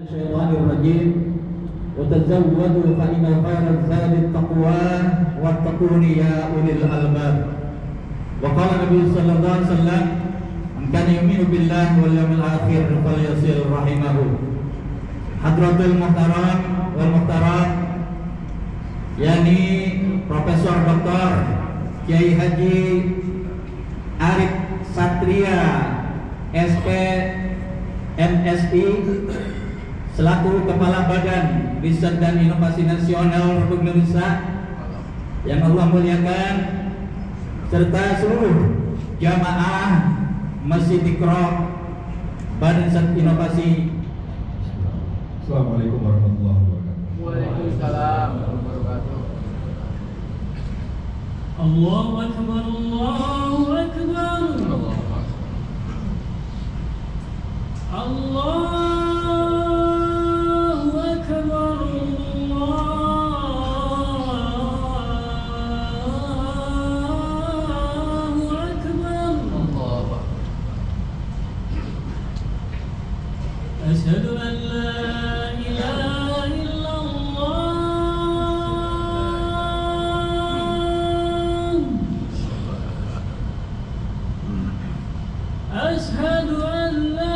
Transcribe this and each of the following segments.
Syaitanirrajim. Wa tazawwadu fa inna khairaz zadi taqwa wattaquni ya ulil albab. Wa qala Nabi sallallahu alaihi wasallam, "Man kana yu'minu billahi wal yawmil akhir falyasil rahimahu." Hadratul muhtaram wal muhtaram, yakni Profesor Dr. Kiai Haji Arif Satria SP MSI selaku Kepala Badan Riset dan Inovasi Nasional Republik Indonesia yang Allah muliakan, serta seluruh jamaah Masjid Iqra Badan Riset Inovasi. Assalamualaikum warahmatullahi wabarakatuh. Waalaikumsalam warahmatullahi wabarakatuh. Allahu Akbar, Allahu Akbar, Allahu Akbar, Allahu Akbar. Asyhadu an la ilaha illallah. Asyhadu an la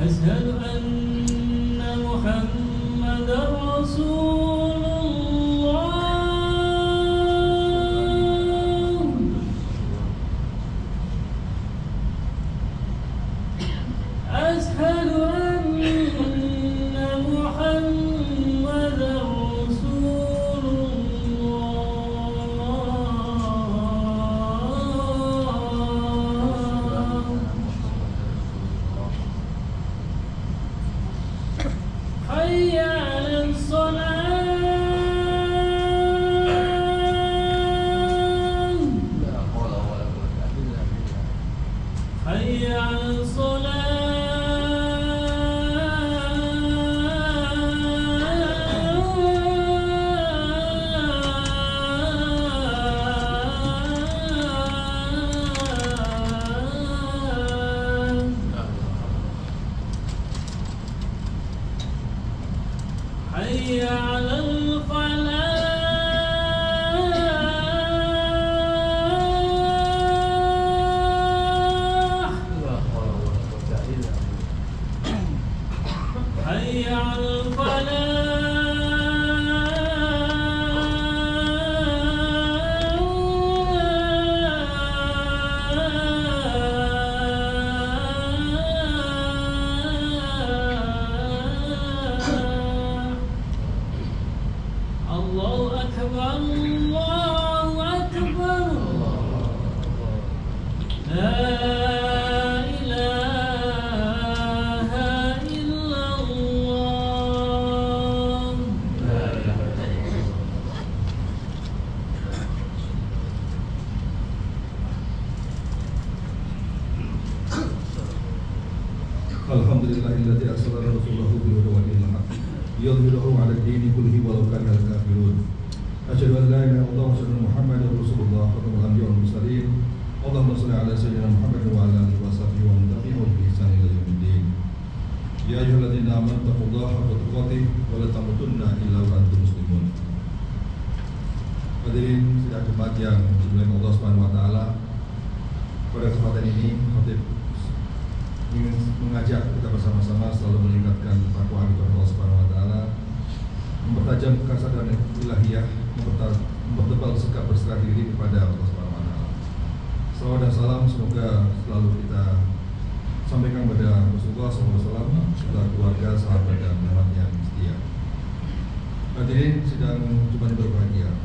أشهد أن محمدًا رسول الله. أشهد أن محمدًا رسول الله. حي على الصلاة. حي على حي على الفلاح. حي على الفلاح. Allahu Akbar, Allahu Akbar. La ilaha illallah. Alhamdulillahilladzi arsala rasulahu bil huda wa dinil haqq yudhhiruhu 'ala ad-dini kullihi walau karihal kafirun. Asyhadu an la ilaha illallah wa asyhadu anna Muhammadar Rasulullah khatamul anbiya'i wal mursalin. Allahumma shalli 'ala sayyidina Muhammad wa 'ala alihi wa sahbihi wa man tabi'ahum bi ihsan ila yaumiddin. Ya ayyuhalladzina amanu taqullaha haqqa tuqatih wa la tamutunna illa wa antum muslimun. Hadirin sidang Jumat yang dimuliakan Allah Subhanahu wa taala. Pada kesempatan ini khatib ingin mengajak kita bersama-sama selalu meningkatkan takwa kepada Allah Subhanahu wa taala, mempertajam kesadaran ilahiyah, mempertebal sikap berserah diri kepada Allah Subhanahu wa taala. Salawat dan salam semoga selalu kita sampaikan kepada Rasulullah SAW, serta keluarga, sahabat dan umat yang setia. Hadirin sidang Jumat yang berbahagia.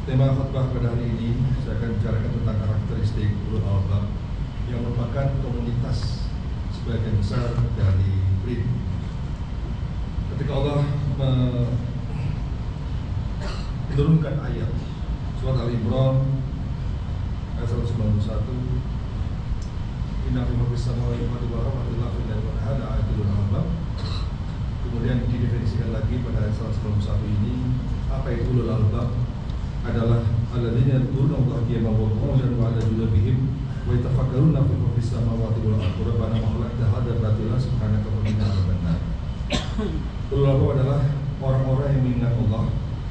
Tema khutbah pada hari ini saya akan bicarakan tentang karakteristik ulul albab yang merupakan komunitas sebagian besar dari BRIN. Ketika Allah menurunkan ayat surat Al-Imran ayat 191, inna fi ma fis samawati wal ardi la ilaha illa huwa ayatul albab, ayat 191 ini, apa itu ulul albab? Adalah alladzina yadhkuruna Allaha qiyaman wa qu'udan wa 'ala junubihim wa yatafakkaruna fi khalqis samawati wal ardi rabbana ma khalaqta hadza batila subhanaka wa qina adzabannar. Ulul albab adalah orang-orang yang mengingat Allah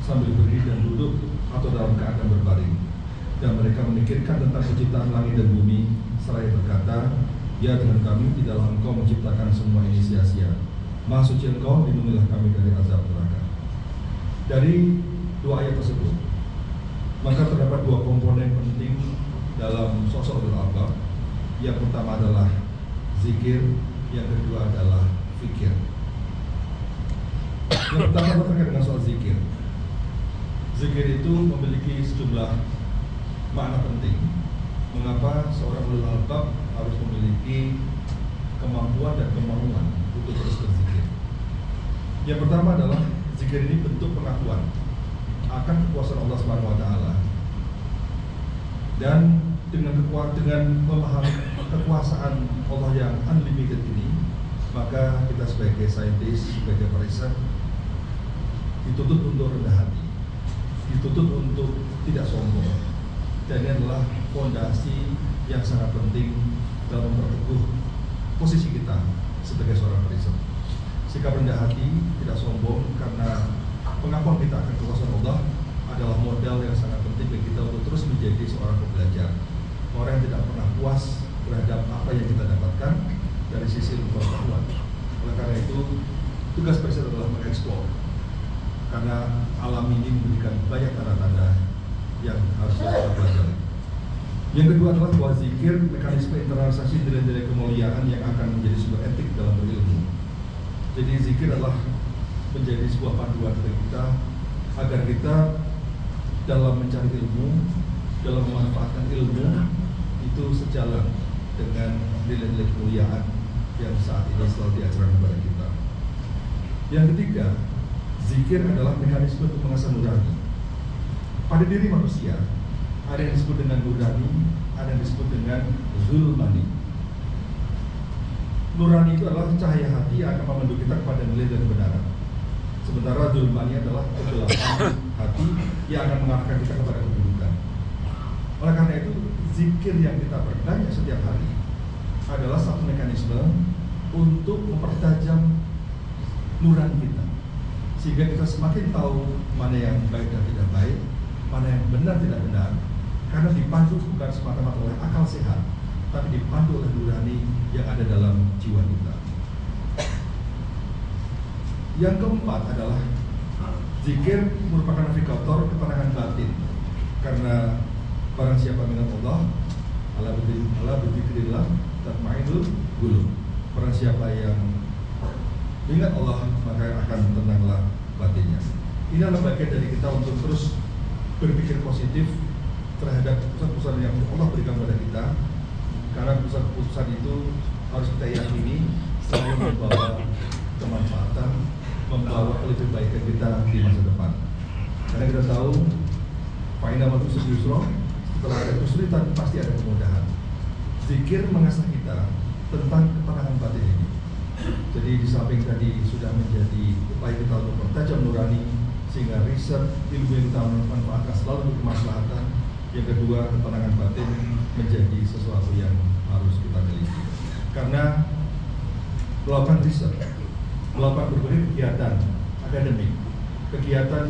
sambil berdiri dan duduk atau dalam keadaan berbaring, dan mereka memikirkan tentang penciptaan langit dan bumi seraya berkata, ya Tuhan kami, tidaklah Engkau menciptakan semua ini sia-sia. Maha suci Engkau, lindungilah kami dari azab neraka. Dari dua ayat tersebut, maka terdapat dua komponen penting dalam sosok ulul albab. Yang pertama adalah zikir, yang kedua adalah fikir. Yang pertama terkait dengan soal zikir. Zikir itu memiliki sejumlah makna penting. Mengapa seorang ulul albab harus memiliki kemampuan dan kemauan untuk terus berzikir? Yang pertama adalah zikir ini bentuk pengakuan akan kekuasaan Allah SWT, dan dengan memahami kekuasaan Allah yang unlimited ini, maka kita sebagai saintis, sebagai periset dituntut untuk rendah hati, dituntut untuk tidak sombong. Dan ini adalah fondasi yang sangat penting dalam memperteguh posisi kita sebagai seorang periset. Sikap rendah hati, tidak sombong, karena pengakuan kita akan kekuasaan Allah adalah modal yang sangat penting bagi kita untuk terus menjadi seorang pembelajar, orang yang tidak pernah puas terhadap apa yang kita dapatkan dari sisi pengetahuan. Oleh karena itu, tugas periset adalah mengeksplor, karena alam ini memberikan banyak tanda-tanda yang harus kita pelajari. Yang kedua adalah bahwa zikir, mekanisme internalisasi nilai-nilai kemuliaan yang akan menjadi sumber etik dalam berilmu. Jadi zikir adalah menjadi sebuah panduan bagi kita agar kita dalam mencari ilmu, dalam memanfaatkan ilmu itu sejalan dengan nilai-nilai kemuliaan yang saat ini selalu diajarkan kepada kita. Yang ketiga, zikir adalah mekanisme untuk mengasah nurani. Pada diri manusia ada yang disebut dengan nurani, ada yang disebut dengan zulmani. Nurani itu adalah cahaya hati yang akan memandu kita kepada nilai dan kebenaran. Sementara zulmani adalah kegelapan hati yang akan mengarahkan kita kepada keburukan. Oleh karena itu, zikir yang kita perbanyak setiap hari adalah satu mekanisme untuk mempertajam nurani kita, sehingga kita semakin tahu mana yang baik dan tidak baik, mana yang benar tidak benar, karena dipandu bukan semata-mata oleh akal sehat, tapi dipandu oleh nurani yang ada dalam jiwa kita. Yang keempat adalah zikir merupakan navigator ketenangan batin, karena barang siapa mengingat Allah, ala bidzikrillah tatma'innul qulub. Barang siapa yang mengingat Allah, maka akan tenanglah batinnya. Ini adalah bagian dari kita untuk terus berpikir positif terhadap keputusan-keputusan yang Allah berikan kepada kita, karena keputusan-keputusan itu harus kita yakini selalu membawa kemanfaatan, membawa lebih baik kita di masa depan. Karena kita tahu fa'inna ma'usri yusra, setelah ada kesulitan pasti ada kemudahan. Zikir mengasah kita tentang ketenangan batin ini. Jadi di samping tadi sudah menjadi upaya kita untuk mempertajam nurani, sehingga riset ilmu yang kita manfaatkan selalu untuk kemaslahatan. Yang kedua, ketenangan batin menjadi sesuatu yang harus kita miliki. Karena melakukan riset, melakukan berbagai kegiatan akademik, kegiatan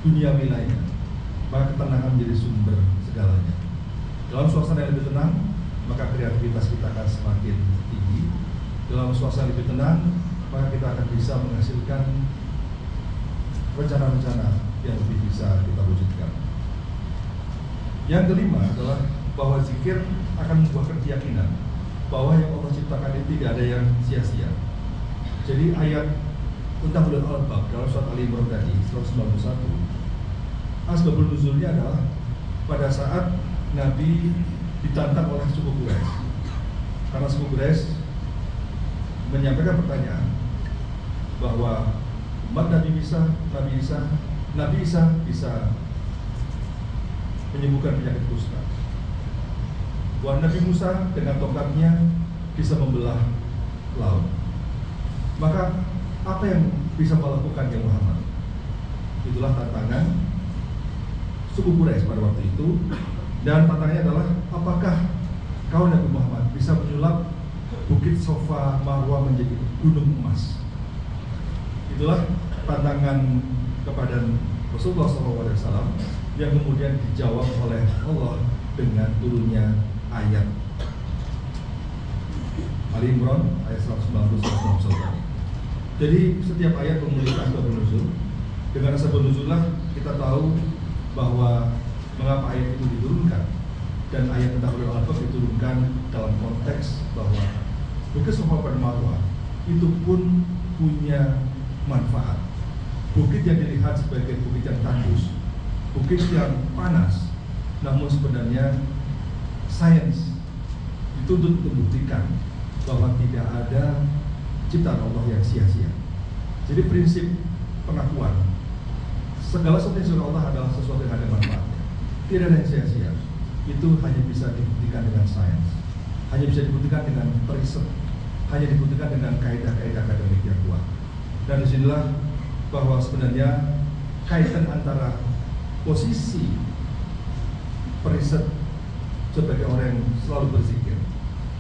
duniawi lainnya, maka ketenangan menjadi sumber segalanya. Dalam suasana yang lebih tenang, maka kreativitas kita akan semakin tinggi. Dalam suasana lebih tenang, maka kita akan bisa menghasilkan rencana-rencana yang lebih bisa kita wujudkan. Yang kelima adalah bahwa zikir akan membuahkan keyakinan bahwa yang Allah ciptakan itu tidak ada yang sia-sia. Jadi ayat tentang ulul albab dalam surat Ali Imran tadi 191, asbabun nuzulnya adalah pada saat Nabi ditantang oleh suku Quraisy. Karena suku Quraisy menyampaikan pertanyaan bahwa umat Nabi Isa bisa menyembuhkan penyakit kusta. Bahwa Nabi Musa dengan tongkatnya bisa membelah laut. Maka apa yang bisa kau lakukan ya Muhammad? Itulah tantangan suku Quraisy pada waktu itu. Dan tantangannya adalah, apakah kau Nabi Muhammad bisa menyulap bukit Safa Marwah menjadi gunung emas? Itulah tantangan kepada Rasulullah SAW yang kemudian dijawab oleh Allah dengan turunnya ayat Ali Imran ayat 190-191. Jadi setiap ayat memiliki asbab nuzul. Dengan asbab nuzullah kita tahu bahwa mengapa ayat itu diturunkan, dan ayat tentang ulul albab diturunkan dalam konteks bahwa bukit Safa dan Marwah itu pun punya manfaat. Bukit yang dilihat sebagai bukit yang tandus, bukit yang panas, namun sebenarnya sains dituntut membuktikan bahwa tidak ada ciptaan Allah yang sia-sia. Jadi prinsip pengakuan segala sesuatu yang disuruh Allah adalah sesuatu yang ada manfaatnya. Tidak ada yang sia-sia. Itu hanya bisa dibuktikan dengan sains, hanya bisa dibuktikan dengan riset, hanya dibuktikan dengan kaidah-kaidah akademik yang kuat. Dan disinilah bahwa sebenarnya kaitan antara posisi periset sebagai orang yang selalu berzikir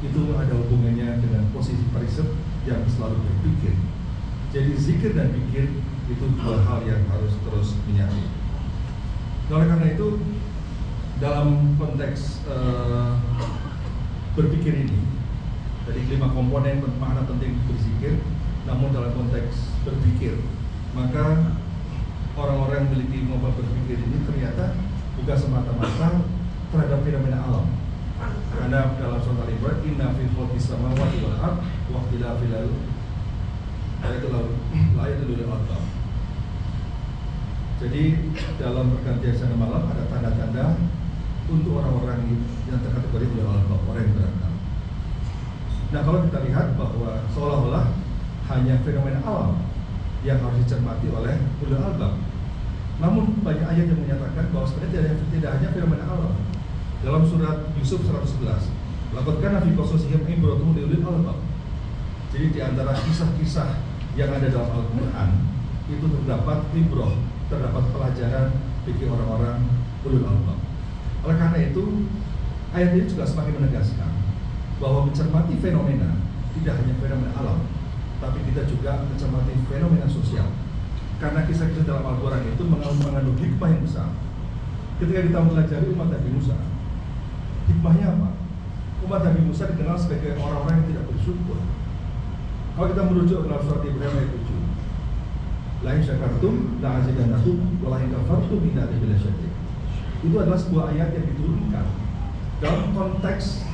itu ada hubungannya dengan posisi periset yang selalu berpikir. Jadi zikir dan pikir itu dua hal yang harus terus menyatu. Oleh karena itu, dalam konteks berpikir ini, dari 5 komponen makna penting berzikir, namun dalam konteks berpikir, maka orang-orang yang memiliki kemampuan berpikir ini ternyata bukan semata-mata terhadap fenomena alam. Karena dalam surah Al-Imran, inna fi khalqis samawati wal ardh wa ikhtilafil lail albab. Jadi dalam pergantian siang dan malam ada tanda-tanda untuk orang-orang yang terkategori ulul albab, orang yang berakal. Nah, kalau kita lihat bahwa seolah-olah hanya fenomena alam yang harus dicermati oleh ulul albab, namun banyak ayat yang menyatakan bahwa sebenarnya tidak hanya fenomena alam. Dalam surat Yusuf 111, laqad kana fi qasasihim ibratun li ulil albab. Jadi di antara kisah-kisah yang ada dalam Al-Quran itu terdapat ibrah, terdapat pelajaran bagi orang-orang ulul albab. Oleh karena itu, ayat ini juga semakin menegaskan bahwa mencermati fenomena tidak hanya fenomena alam, tapi kita juga mencermati fenomena sosial. Karena kisah-kisah dalam Al-Quran itu mengandung hikmah yang besar. Ketika kita mempelajari umat Nabi Musa, hikmahnya apa? Umat Nabi Musa dikenal sebagai orang-orang yang tidak bersyukur. Kalau kita merujuk ke dalam surat Ibrahim ayat 7, la in syakartum la azidannakum wa la in kafartum inna adzabi lasyadid. Itu adalah sebuah ayat yang diturunkan dalam konteks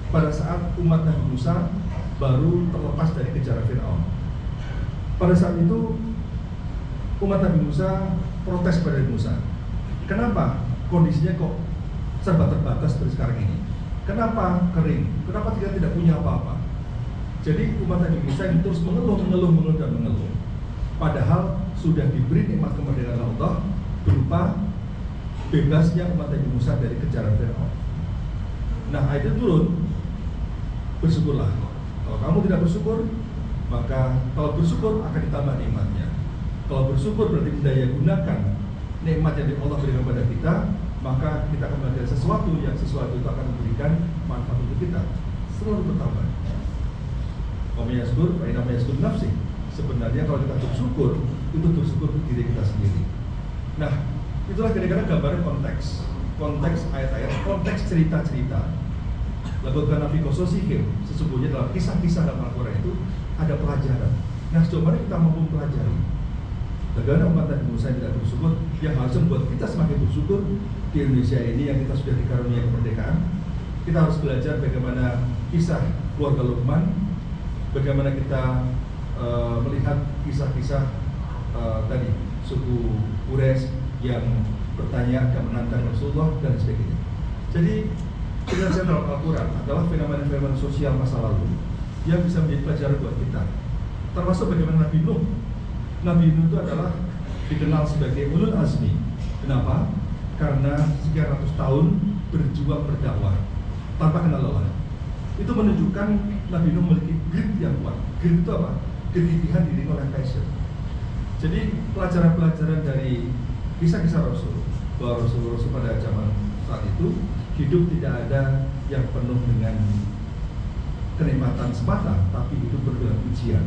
pada saat umat Nabi Musa baru terlepas dari kejaran Fir'aun. Pada saat itu umat Nabi Musa protes pada Nabi Musa. Kenapa kondisinya kok serba terbatas seperti sekarang ini? Kenapa kering? Kenapa kita tidak punya apa-apa? Jadi umat Nabi Musa ini terus mengeluh dan mengeluh. Padahal sudah diberi nikmat kemerdekaan Allah berupa bebasnya umat Nabi Musa dari kejaran Fir'aun. Nah, ayat itu turun, bersyukurlah. Kalau kamu tidak bersyukur, maka kalau bersyukur akan ditambah nikmatnya. Kalau bersyukur berarti mendaya gunakan nikmat yang Allah berikan kepada kita, maka kita akan belajar sesuatu yang sesuatu itu akan memberikan manfaat untuk kita, selalu bertambah. Qawmiyaskur, fa'inamiyaskur nafsi. Sebenarnya kalau kita bersyukur, itu bersyukur untuk diri kita sendiri. Nah, itulah kira-kira gambaran konteks ayat-ayat, konteks cerita-cerita. Laqad kana fi qasasihim, sesungguhnya dalam kisah-kisah dalam Al-Quran itu ada pelajaran. Nah, sejauh mana kita mampu mempelajari? Bagaimana umat Nabi Musa yang tidak bersyukur, yang harus membuat kita semakin bersyukur di Indonesia ini yang kita sudah dikaruniai kemerdekaan. Kita harus belajar bagaimana kisah keluarga Luqman, bagaimana kita melihat kisah-kisah tadi suku Quraisy yang bertanya dan menantang Rasulullah dan sebagainya. Jadi pelajaran dalam Al-Quran adalah fenomena-fenomena sosial masa lalu yang bisa menjadi pelajaran buat kita. Termasuk bagaimana Nabi Nuh. Nabi Nuh itu adalah dikenal sebagai ulul azmi. Kenapa? Karena sekian ratus tahun berjuang berdakwah tanpa kenal lelah. Itu menunjukkan Nabi Nuh memiliki grit yang kuat. Grit itu apa? kegigihan diri oleh passion. Jadi pelajaran-pelajaran dari kisah-kisah Rasul, bahwa Rasul pada zaman saat itu hidup tidak ada yang penuh dengan kenikmatan semata, tapi hidup dengan ujian.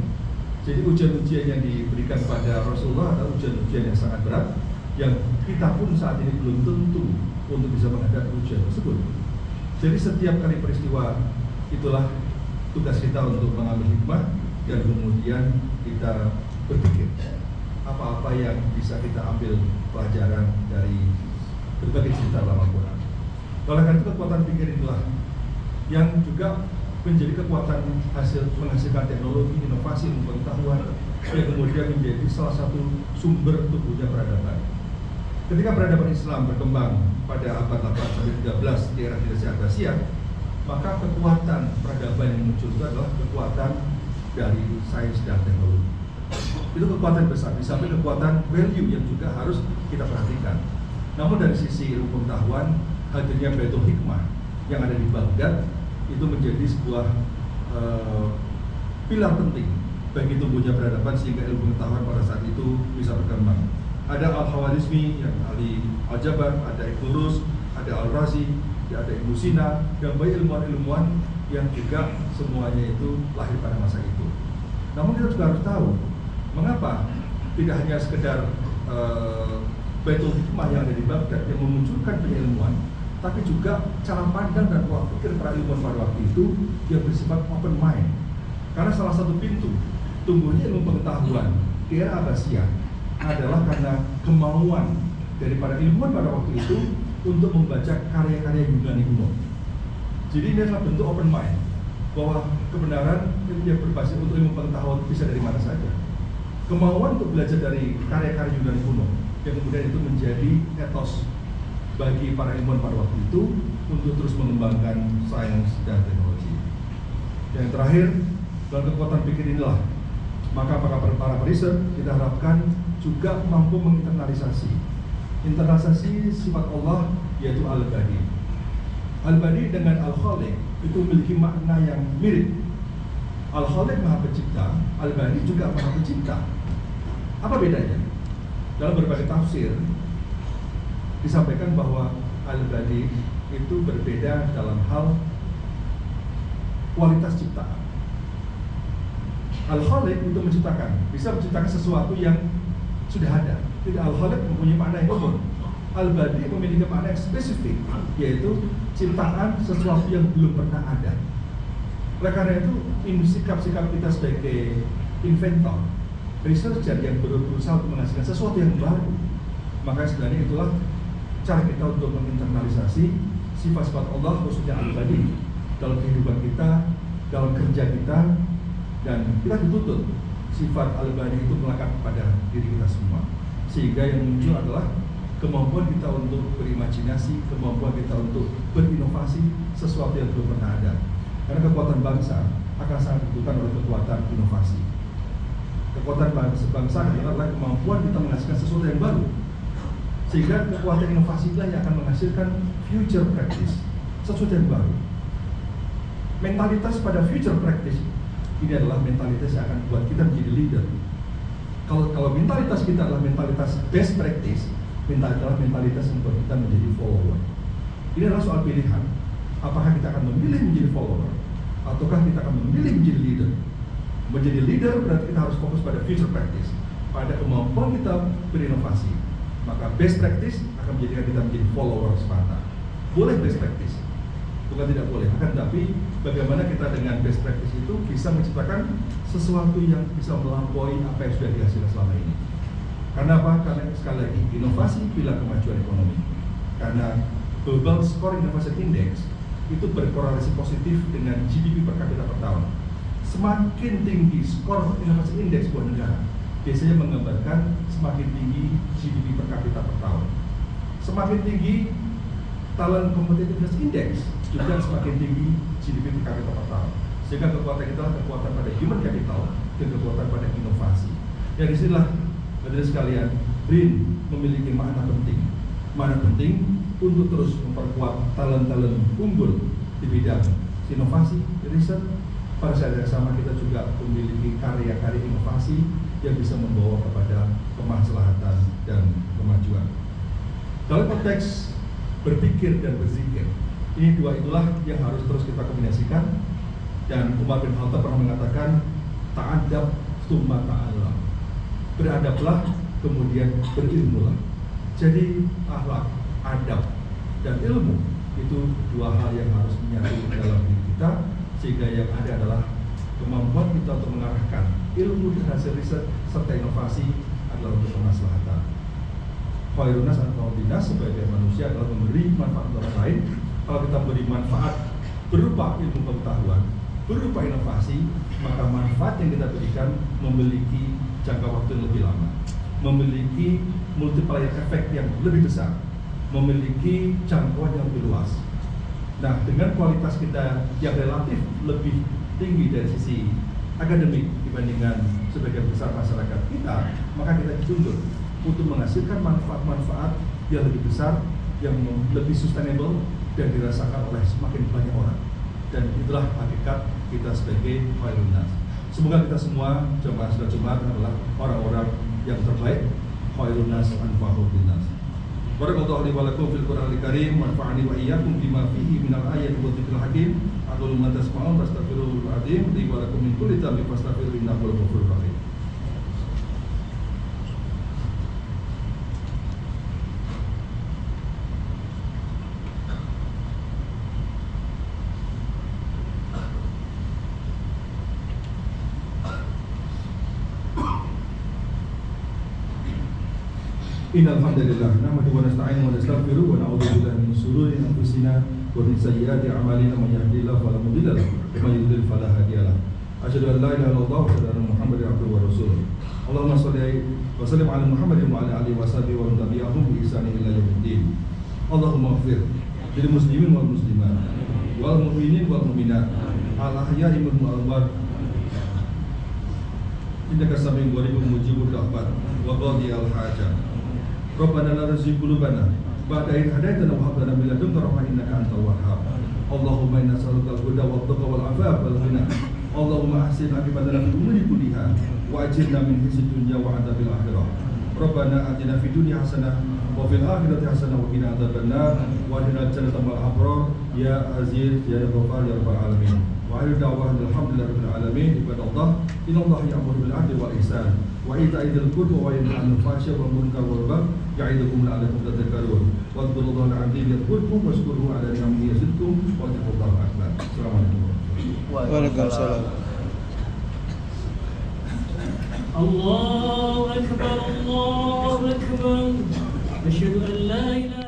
Jadi ujian-ujian yang diberikan pada Rasulullah adalah ujian-ujian yang sangat berat, yang kita pun saat ini belum tentu untuk bisa menghadapi ujian tersebut. Jadi setiap kali peristiwa itulah tugas kita untuk mengambil hikmah dan kemudian kita berpikir apa-apa yang bisa kita ambil pelajaran dari berbagai cerita dalam Al-Quran. Oleh karena itu kekuatan pikir inilah yang juga menjadi kekuatan menghasilkan teknologi, inovasi, pengetahuan yang kemudian menjadi salah satu sumber tumbuhnya peradaban. Ketika peradaban Islam berkembang pada abad 8 sampai 13 di era dinasti Abbasiyah, maka kekuatan peradaban yang muncul itu adalah kekuatan dari sains dan teknologi. Itu kekuatan besar, di samping kekuatan value yang juga harus kita perhatikan. Namun dari sisi ilmu pengetahuan, hadirnya Baitul Hikmah yang ada di Baghdad itu menjadi sebuah pilar penting bagi tumbuhnya peradaban sehingga ilmu pengetahuan pada saat itu bisa berkembang. Ada Al-Khawarizmi, yang ahli Al-Jabar, ada Ibn Rus, ada Al-Razi, ada Ibn Sina, dan banyak ilmuwan-ilmuwan yang juga semuanya itu lahir pada masa itu. Namun kita juga harus tahu mengapa tidak hanya sekedar Baitul Hikmah yang ada di Baghdad yang memunculkan penyilmuan, tapi juga cara pandang dan pola pikir para ilmuwan pada waktu itu yang bersifat open mind. Karena salah satu pintu tumbuhnya ilmu pengetahuan di era Abbasiyah adalah karena kemauan dari para ilmuwan pada waktu itu untuk membaca karya-karya Yunani kuno. Jadi ini adalah bentuk open mind, bahwa kebenaran yang berbasis untuk ilmu pengetahuan bisa dari mana saja. Kemauan untuk belajar dari karya-karya Yunani kuno yang kemudian itu menjadi etos bagi para ilmuwan pada waktu itu untuk terus mengembangkan sains dan teknologi. Yang terakhir, dalam kekuatan pikir inilah, maka para periset kita harapkan juga mampu menginternalisasi sifat Allah, yaitu Al-Badi. Al-Badi dengan Al-Khaliq itu memiliki makna yang mirip. Al-Khaliq Maha Pencipta, Al-Badi juga Maha Pencipta. Apa bedanya? Dalam berbagai tafsir disampaikan bahwa Al-Badi itu berbeda dalam hal kualitas ciptaan. Al-Khaliq itu menciptakan, bisa menciptakan sesuatu yang sudah ada. Tidak, Al-Khaliq mempunyai makna yang umum. Al-Badi memiliki makna yang spesifik, yaitu ciptaan sesuatu yang belum pernah ada. Oleh karena itu, ini sikap-sikap kita sebagai inventor, researcher yang berusaha untuk menghasilkan sesuatu yang baru, maka sebenarnya itulah cara kita untuk menginternalisasi sifat-sifat Allah, khususnya Al-Badi, dalam kehidupan kita, dalam kerja kita, dan kita dituntut sifat Al-Badi itu melekat pada diri kita semua. Sehingga yang muncul adalah kemampuan kita untuk berimajinasi, kemampuan kita untuk berinovasi sesuatu yang belum pernah ada. Karena kekuatan bangsa akan sangat ditentukan oleh kekuatan inovasi. Kekuatan bangsa adalah kemampuan kita menghasilkan sesuatu yang baru. Sehingga kekuatan inovasi itulah yang akan menghasilkan future practice, sesuatu yang baru. Mentalitas pada future practice ini adalah mentalitas yang akan buat kita menjadi leader. Kalau mentalitas kita adalah mentalitas best practice, adalah mentalitas yang membuat kita menjadi follower. Ini adalah soal pilihan. Apakah kita akan memilih menjadi follower, ataukah kita akan memilih menjadi leader? Menjadi leader berarti kita harus fokus pada future practice, pada kemampuan kita berinovasi. Maka best practice akan menjadikan kita menjadi follower semata. Boleh best practice, bukan tidak boleh. Akan tetapi bagaimana kita dengan best practice itu bisa menciptakan sesuatu yang bisa melampaui apa yang sudah dihasilkan selama ini. Karena apa? Karena sekali lagi, inovasi pilar kemajuan ekonomi. Karena Global Score Innovation Index itu berkorelasi positif dengan GDP per kapita per tahun. Semakin tinggi skor inovasi indeks sebuah negara, biasanya menggambarkan semakin tinggi GDP per kapita per tahun. Semakin tinggi Talent Competitiveness Index, juga semakin tinggi GDP per kapita per tahun. Sehingga kekuatan kita adalah kekuatan pada human capital dan kekuatan pada inovasi. Dari sinilah, hadirin sekalian, BRIN memiliki makna penting. Makna penting untuk terus memperkuat talent-talent unggul di bidang inovasi, riset. Pada saat yang sama kita juga memiliki karya-karya inovasi inovasi yang bisa membawa kepada kemaslahatan dan kemajuan. Dalam konteks berpikir dan berzikir, ini dua itulah yang harus terus kita kombinasikan. Dan Umar bin Khattab pernah mengatakan, ta'adab tsumma ta'allam. Beradablah, kemudian berilmulah. Jadi akhlak, adab, dan ilmu itu dua hal yang harus menyatu dalam diri kita, sehingga yang ada adalah kemampuan kita untuk mengarahkan ilmu dan hasil riset serta inovasi adalah untuk kemaslahatan. Khairun nas anfa'un linnas, sebagai manusia adalah memberi manfaat untuk orang lain. Kalau kita beri manfaat berupa ilmu pengetahuan, berupa inovasi, maka manfaat yang kita berikan memiliki jangka waktu yang lebih lama, memiliki multiplier efek yang lebih besar, memiliki jangkauan yang lebih luas. Nah, dengan kualitas kita yang relatif lebih tinggi dari sisi akademik dibandingkan sebagian besar masyarakat kita, maka kita dituntut untuk menghasilkan manfaat-manfaat yang lebih besar, yang lebih sustainable dan dirasakan oleh semakin banyak orang. Dan itulah hakikat kita sebagai khairun nas. Semoga kita semua jemaah salat Jumat adalah orang-orang yang terbaik, khairun nas anfa'uhum linnas. Barakallahu li wa lakum fil Qur'anil Karim wa nafa'ani wa iyyakum bima fihi minal ayati wa dzikril hakim. Aqulu ma tasma'un wastaghfirullahal azim li wa lakum min kulli dhanbin fastaghfiruhu innahu huwal ghafurur rahim. Innal hamdalillah nahmaduhu wa nasta'inuhu wa nastaghfiruh wa na'udzu billahi min shururi anfusina wa min sayyiati a'malina man yahdihillahu fala mudilla lahu wa man yudlil fala hadiya lahu. Asyhadu an la ilaha illallah wa asyhadu anna Muhammadar abduhu wa rasuluh. Allahumma shalli wa sallim ala Muhammadin wa ala alihi wa sahbihi wa man tabi'ahum bi ihsanin ila yaumiddin. Allahumma ighfir lil muslimin wal muslimat wal mu'minin wal mu'minat al ahya'i minhum wal amwat. Innaka sami'un qaribun mujibud da'wat wa qadiyal hajat. Rabbana la tuzigh qulubana ba'da idh hadaytana wa hab lana min ladunka rahmah innaka antal wahhab. Allahumma inna nas'aluka al-huda wat taqwa wal afaf wal ghina. Allahumma ahsin aqibatana fil umuri kulliha wa ajirna min khizyid dunya wa adzabil akhirah. Rabbana atina fid dunya hasanah wa fil akhirati hasanah wa qina adzabannar wa adkhilna jannata ma'al abrar ya aziz ya ghaffar ya rabbal alamin. Wa akhiru da'wana alhamdulillahi rabbil alamin. Ibadallah, innallaha ya'muru bil 'adli wal ihsan wa ita'i dzil qurba wa yanha 'anil fahsya'i wal munkari wal baghi ya'idukum la'allakum tadhakkarun. Wa dhkurullaha al-'azim yadhkurkum washkuruhu 'ala ni'amihi yazidkum wa dzikrullahi akbar. Assalamualaikum. Waalaikumsalam. Allahu akbar, Allahu akbar. Asyhadu an la ilaha